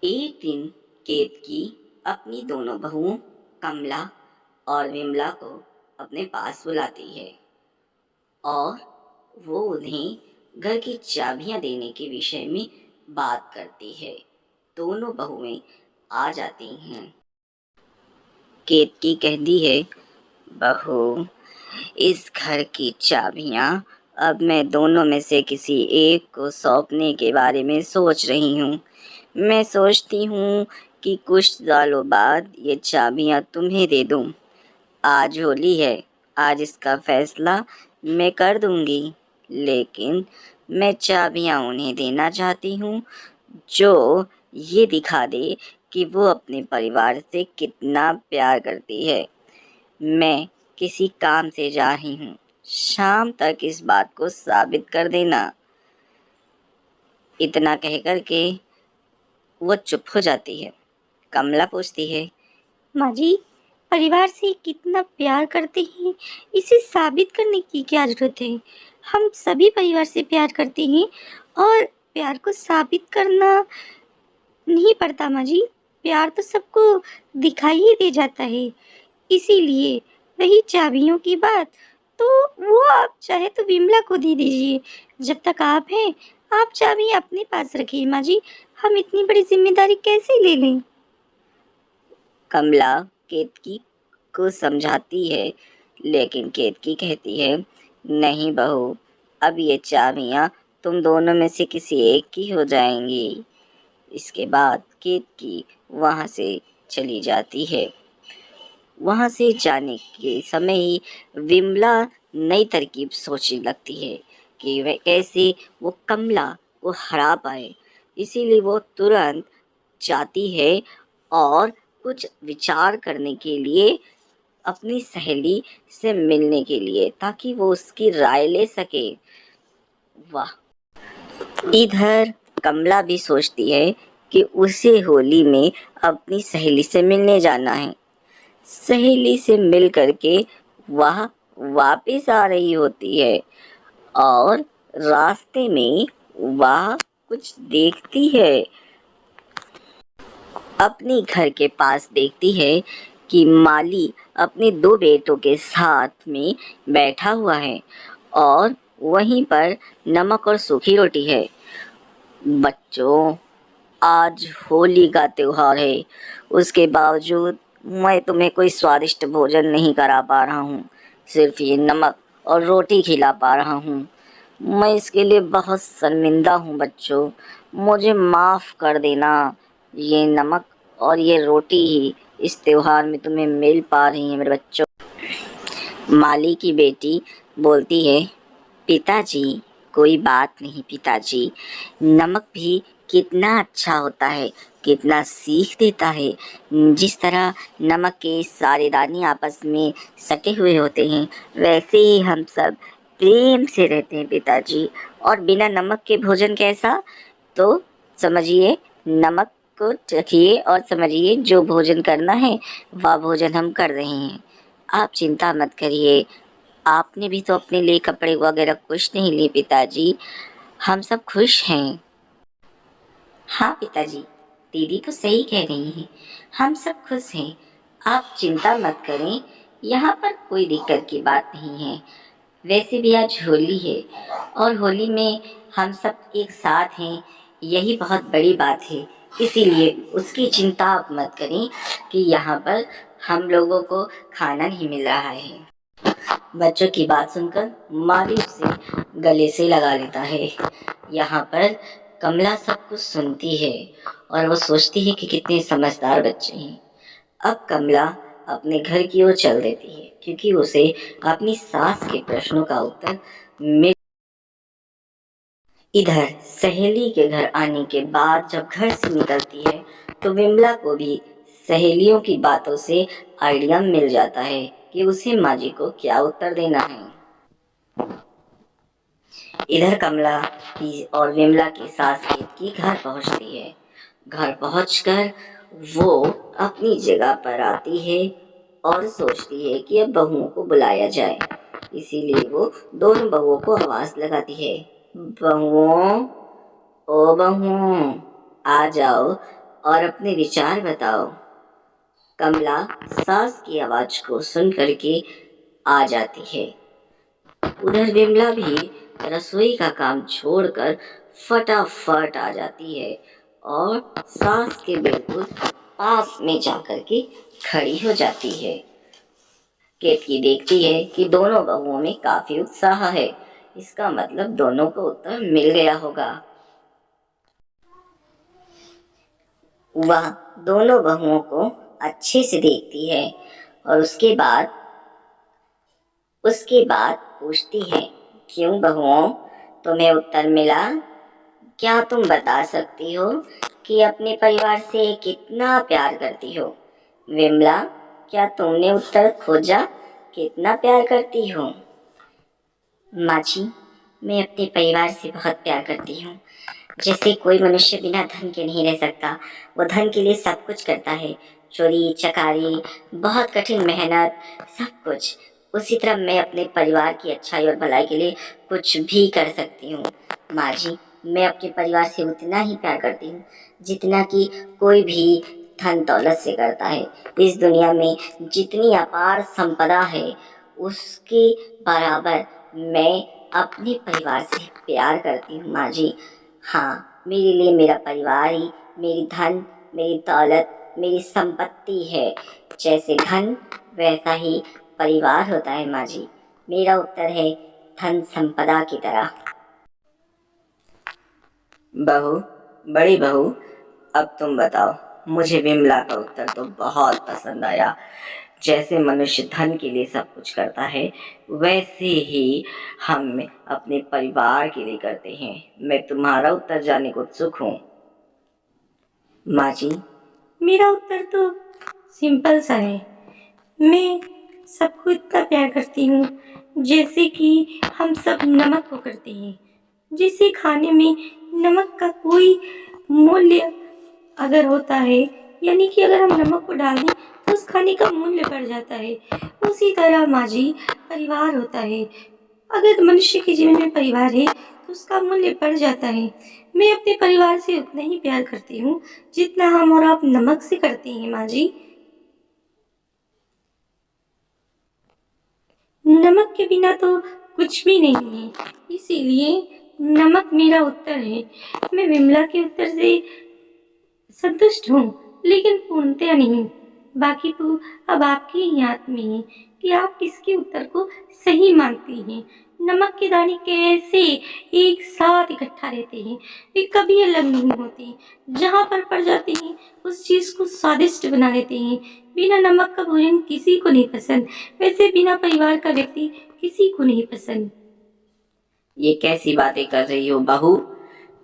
एक दिन केतकी अपनी दोनों बहुओं कमला और विमला को अपने पास बुलाती है और वो उन्हें घर की चाबियां देने के विषय में बात करती है। दोनों बहुएं आ जाती हैं। केतकी कहती है, बहू, इस घर की चाबियां अब मैं दोनों में से किसी एक को सौंपने के बारे में सोच रही हूँ। मैं सोचती हूँ कि कुछ सालों बाद ये चाबियां तुम्हें दे दूँ। आज होली है, आज इसका फैसला मैं कर दूँगी, लेकिन मैं चाबियां उन्हें देना चाहती हूँ जो ये दिखा दे कि वो अपने परिवार से कितना प्यार करती है। मैं किसी काम से जा रही हूँ, शाम तक इस बात को साबित कर देना। इतना कहकर के वो चुप हो जाती है। कमला पूछती है, माँ जी, परिवार से कितना प्यार करते हैं, इसे साबित करने की क्या जरूरत है? हम सभी परिवार से प्यार करते हैं और प्यार को साबित करना नहीं पड़ता माँ जी। प्यार तो सबको दिखाई ही दे जाता है। इसीलिए रही चाबियों की बात, तो वो आप चाहे तो विमला को दे दीजिए। जब तक आप हैं, आप चाबी अपने पास रखिए माँ जी। हम इतनी बड़ी जिम्मेदारी कैसे ले लें? कमला केतकी को समझाती है, लेकिन केतकी कहती है, नहीं बहू, अब ये चाबियां तुम दोनों में से किसी एक की हो जाएंगी। इसके बाद केतकी वहाँ से चली जाती है। वहाँ से जाने के समय ही विमला नई तरकीब सोचने लगती है कि वह कैसे वो कमला को हरा पाए। इसीलिए वो तुरंत जाती है और कुछ विचार करने के लिए अपनी सहेली से मिलने के लिए, ताकि वो उसकी राय ले सके। वाह! इधर कमला भी सोचती है कि उसे होली में अपनी सहेली से मिलने जाना है। सहेली से मिल करके वह वापस आ रही होती है और रास्ते में वह कुछ देखती है। अपने घर के पास देखती है कि माली अपने दो बेटों के साथ में बैठा हुआ है और वहीं पर नमक और सूखी रोटी है। बच्चों, आज होली का त्योहार है, उसके बावजूद मैं तुम्हें कोई स्वादिष्ट भोजन नहीं करा पा रहा हूँ। सिर्फ ये नमक और रोटी खिला पा रहा हूँ। मैं इसके लिए बहुत शर्मिंदा हूँ बच्चों, मुझे माफ़ कर देना। ये नमक और ये रोटी ही इस त्योहार में तुम्हें मिल पा रही है मेरे बच्चों। माली की बेटी बोलती है, पिताजी, कोई बात नहीं पिताजी, नमक भी कितना अच्छा होता है, कितना सीख देता है। जिस तरह नमक के सारे दाने आपस में सटे हुए होते हैं, वैसे ही हम सब प्रेम से रहते हैं पिताजी। और बिना नमक के भोजन कैसा? तो समझिए, नमक को चखिए और समझिए जो भोजन करना है वह भोजन हम कर रहे हैं। आप चिंता मत करिए। आपने भी तो अपने लिए कपड़े वगैरह कुछ नहीं लिए पिताजी, हम सब खुश हैं। हाँ पिताजी, दीदी तो सही कह रही हैं, हम सब खुश हैं। आप चिंता मत करें, यहाँ पर कोई दिक्कत की बात नहीं है। वैसे भी आज होली है और होली में हम सब एक साथ हैं, यही बहुत बड़ी बात है। इसीलिए उसकी चिंता आप मत करें कि यहाँ पर हम लोगों को खाना नहीं मिल रहा है। बच्चों की बात सुनकर माली उसे गले से लगा लेता है। यहाँ पर कमला सब कुछ सुनती है और वो सोचती है कि कितने समझदार बच्चे हैं। अब कमला अपने घर की ओर चल देती है, क्योंकि उसे अपनी सास के प्रश्नों का उत्तर मिल। इधर सहेली के घर आने के बाद जब घर से निकलती है तो विमला को भी सहेलियों की बातों से आइडिया मिल जाता है कि उसे माँ जी को क्या उत्तर देना है। इधर कमला की और विमला की सास केतकी घर पहुंचती है। घर पहुंचकर वो अपनी जगह पर आती है और सोचती है कि अब बहुओं को बुलाया जाए। इसीलिए वो दोनों बहुओं को आवाज लगाती है, बहुओं, ओ बहुओं, आ जाओ, और अपने विचार बताओ। कमला सास की आवाज को सुन करके आ जाती है। उधर विमला भी रसोई का काम छोड़कर फटाफट आ जाती है और सास के बिल्कुल पास में जाकर के खड़ी हो जाती है। केतकी देखती है कि दोनों बहुओं में काफी उत्साह है। इसका मतलब दोनों को उत्तर मिल गया होगा। वह दोनों बहुओं को अच्छे से देखती है और उसके बाद पूछती है, क्यों बहुओं, तुम्हें उत्तर मिला? क्या तुम बता सकती हो कि अपने परिवार से कितना प्यार करती हो? विमला, क्या तुमने उत्तर खोजा? कितना प्यार करती हो? माँ जी, मैं अपने परिवार से बहुत प्यार करती हूँ। जैसे कोई मनुष्य बिना धन के नहीं रह सकता, वो धन के लिए सब कुछ करता है, चोरी चकारी, बहुत कठिन मेहनत, सब कुछ। उसी तरह मैं अपने परिवार की अच्छाई और भलाई के लिए कुछ भी कर सकती हूँ। माँ जी, मैं अपने परिवार से उतना ही प्यार करती हूँ जितना कि कोई भी धन दौलत से करता है। इस दुनिया में जितनी अपार संपदा है, उसके बराबर मैं अपने परिवार से प्यार करती हूँ माँ जी। हाँ, मेरे लिए मेरा परिवार ही मेरी धन, मेरी दौलत, मेरी संपत्ति है। जैसे धन वैसा ही परिवार होता है माँ जी। मेरा उत्तर है धन संपदा की तरह। बहू, बड़ी बहू, अब तुम बताओ। मुझे विमला का उत्तर तो बहुत पसंद आया। जैसे मनुष्य धन के लिए सब कुछ करता है, वैसे ही हम अपने परिवार के लिए करते हैं। मैं तुम्हारा उत्तर जानने को उत्सुक हूँ। माँ जी, मेरा उत्तर तो सिंपल सा है। मैं सबको इतना प्यार करती हूँ जैसे कि हम सब नमक को करते हैं। जिसे खाने में नमक का कोई मूल्य अगर होता है, यानी कि अगर हम नमक को डाल दें तो उस खाने का मूल्य बढ़ जाता है। उसी तरह माँ जी, परिवार होता है। अगर मनुष्य के जीवन में परिवार है तो उसका मूल्य बढ़ जाता है। मैं अपने परिवार से उतना ही प्यार करती हूँ जितना हम और आप नमक से करते हैं माँ जी। नमक के बिना तो कुछ भी नहीं है, इसीलिए नमक मेरा उत्तर है। मैं विमला के उत्तर से संतुष्ट हूँ, लेकिन पूर्णतया नहीं। बाकी तो अब आपके ही हाथ में है कि आप किसके उत्तर को सही मानती हैं। नमक के दाने कैसे एक साथ इकट्ठा रहते हैं, वे कभी अलग नहीं होते। जहाँ पर पड़ जाते हैं उस चीज को स्वादिष्ट बना देते हैं। बिना नमक का भोजन किसी को नहीं पसंद, वैसे बिना परिवार का व्यक्ति किसी को नहीं पसंद। ये कैसी बातें कर रही हो बहू?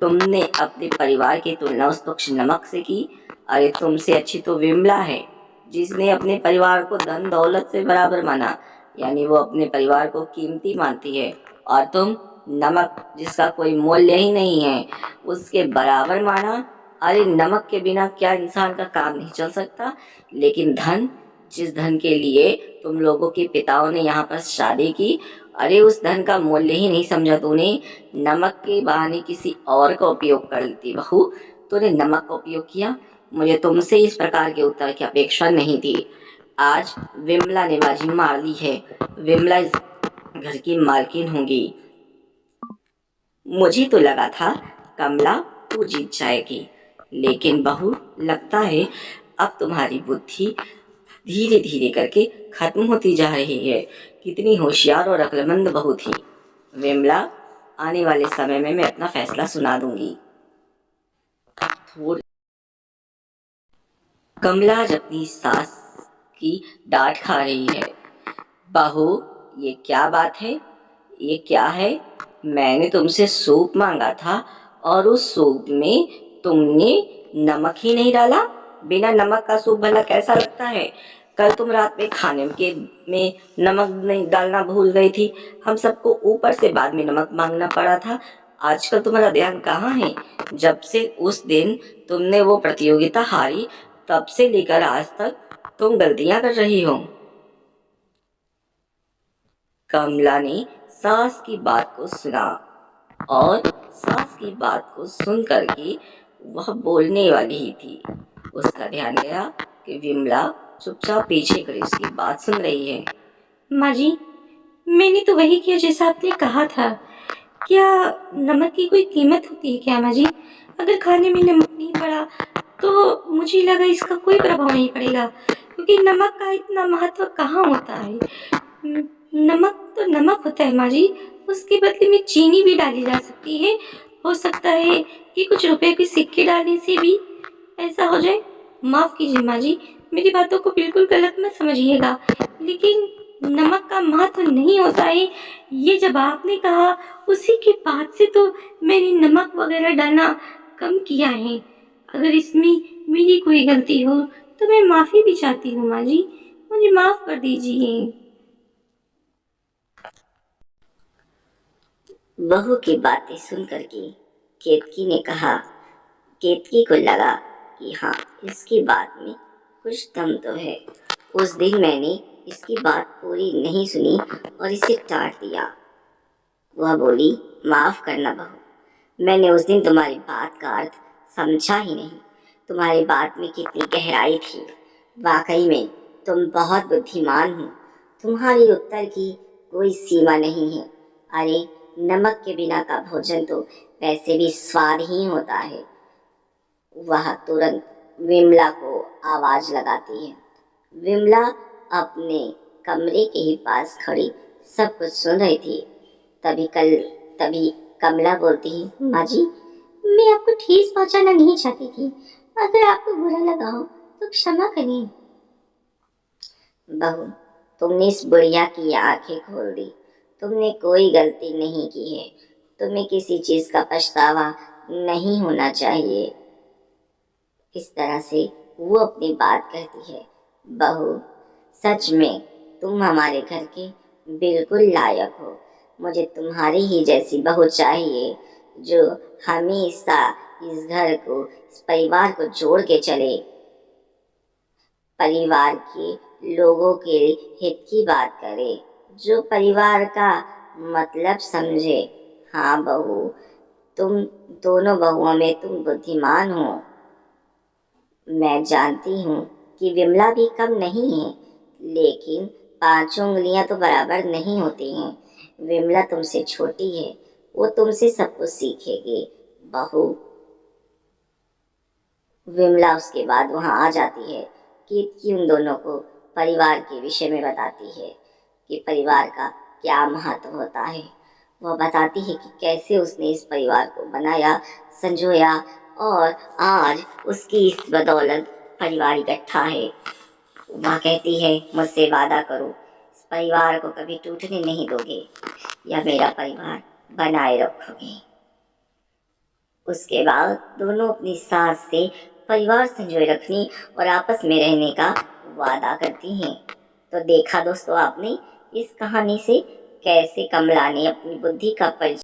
तुमने अपने परिवार की तुलना उस पक्ष नमक से की। अरे तुमसे अच्छी तो विमला है, जिसने अपने परिवार को धन दौलत से बराबर माना, यानी वो अपने परिवार को कीमती मानती है। और तुम नमक, जिसका कोई मूल्य ही नहीं है, उसके बराबर माना। अरे नमक के बिना क्या इंसान का काम नहीं चल सकता? लेकिन धन, जिस धन के लिए तुम लोगों के पिताओं ने यहाँ पर शादी की, अरे उस धन का मूल्य ही नहीं समझा तूने। नमक के बहाने किसी और का उपयोग कर लेती बहू। तूने नमक का उपयोग किया। मुझे तुमसे इस प्रकार के उत्तर की अपेक्षा नहीं थी। आज विमला ने बाजी मार ली है। विमला इस घर की मालकिन होंगी। मुझे तो लगा था कमला तू जीत जाएगी, लेकिन बहू, लगता है अब तुम्हारी बुद्धि धीरे धीरे करके खत्म होती जा रही है। कितनी होशियार और अक्लमंद बहू थी विमला। आने वाले समय में मैं अपना फैसला सुना दूंगी। कमला आज अपनी सास की डांट खा रही है। बहू, ये क्या बात है? ये क्या है? मैंने तुमसे सूप मांगा था और उस सूप में तुमने नमक ही नहीं डाला। बिना नमक का सूप भला कैसा लगता है? कल तुम रात में खाने के में नमक नहीं डालना भूल गई थी। हम सबको ऊपर से बाद में नमक मांगना पड़ा था। आजकल तुम्हारा ध्यान कहाँ है? जब से उस दिन तुमने वो प्रतियोगिता हारी, तब से लेकर आज तक तुम गलतियां कर रही हो। कमला ने सास की बात को सुना और सास की बात को सुन करके वह बोलने वाली ही थी उसका ध्यान गया कि विमला चुपचाप पीछे खड़ी उसकी बात सुन रही है। माँ जी, मैंने तो वही किया जैसा आपने कहा था। क्या नमक की कोई कीमत होती है क्या माँ जी? अगर खाने में नमक नहीं पड़ा तो मुझे लगा इसका कोई प्रभाव नहीं पड़ेगा, क्योंकि नमक का इतना महत्व कहाँ होता है। नमक तो नमक होता है माँ जी, उसके बदले में चीनी भी डाली जा सकती है। हो सकता है कि कुछ रुपए के सिक्के डालने से भी ऐसा हो जाए। माफ कीजिए माँ जी, मेरी बातों को बिल्कुल गलत मत समझिएगा, लेकिन नमक का महत्व नहीं होता है ये जब आपने कहा, उसी के बाद से तो मैंने नमक वगैरह डालना कम किया है। अगर इसमें मेरी कोई गलती हो तो मैं माफ़ी भी चाहती हूँ माँ जी, मुझे माफ़ कर दीजिए। बहू की बातें सुन करके केतकी ने कहा, केतकी को लगा कि हाँ, इसकी बात में कुछ दम तो है। उस दिन मैंने इसकी बात पूरी नहीं सुनी और इसे डांट दिया। वह बोली, माफ करना बहू, मैंने उस दिन तुम्हारी बात का अर्थ समझा ही नहीं। तुम्हारी बात में कितनी गहराई थी। वाकई में तुम बहुत बुद्धिमान हो। तुम्हारी उत्तर की कोई सीमा नहीं है। अरे, नमक के बिना का भोजन तो वैसे भी स्वादहीन होता है। वह तुरंत विमला को आवाज लगाती है। विमला अपने कमरे के ही पास खड़ी सब कुछ सुन रही थी। तभी कमला बोलती है, माँ जी, मैं आपको ठेस पहुंचाना नहीं चाहती थी। अगर आपको बुरा लगा हो तो क्षमा करें। बहू, तुमने इस बुढ़िया की आंखें खोल दी। तुमने कोई गलती नहीं की है। तुम्हें किसी चीज का पछतावा नहीं होना चाहिए। इस तरह से वो अपनी बात कहती है। बहू, सच में तुम हमारे घर के बिल्कुल लायक हो। मुझे तुम्हारी ही जैसी बहू चाहिए, जो हमेशा इस घर को, इस परिवार को जोड़ के चले, परिवार के लोगों के हित की बात करे, जो परिवार का मतलब समझे। हाँ बहू, तुम दोनों बहुओं में तुम बुद्धिमान हो। मैं जानती हूँ कि विमला भी कम नहीं है, लेकिन पांचों उंगलियां तो बराबर नहीं होती हैं। विमला तुमसे छोटी है, वो तुमसे सब कुछ सीखेगी। बहू, विमला उसके बाद वहां आ जाती है कि उन दोनों को परिवार के विषय में बताती है कि परिवार का क्या महत्व होता है। वह बताती है कि कैसे उसने इस परिवार को बनाया, संजोया और आज उसकी इस बदौलत परिवार इकट्ठा है। वह कहती है, मुझसे वादा करो, इस परिवार को कभी टूटने नहीं दोगे या मेरा परिवार बनाए रखोगे। उसके बाद दोनों अपनी सास से परिवार संजोए रखने और आपस में रहने का वादा करती हैं। तो देखा दोस्तों आपने इस कहानी से कैसे कमला ने अपनी बुद्धि का परिचय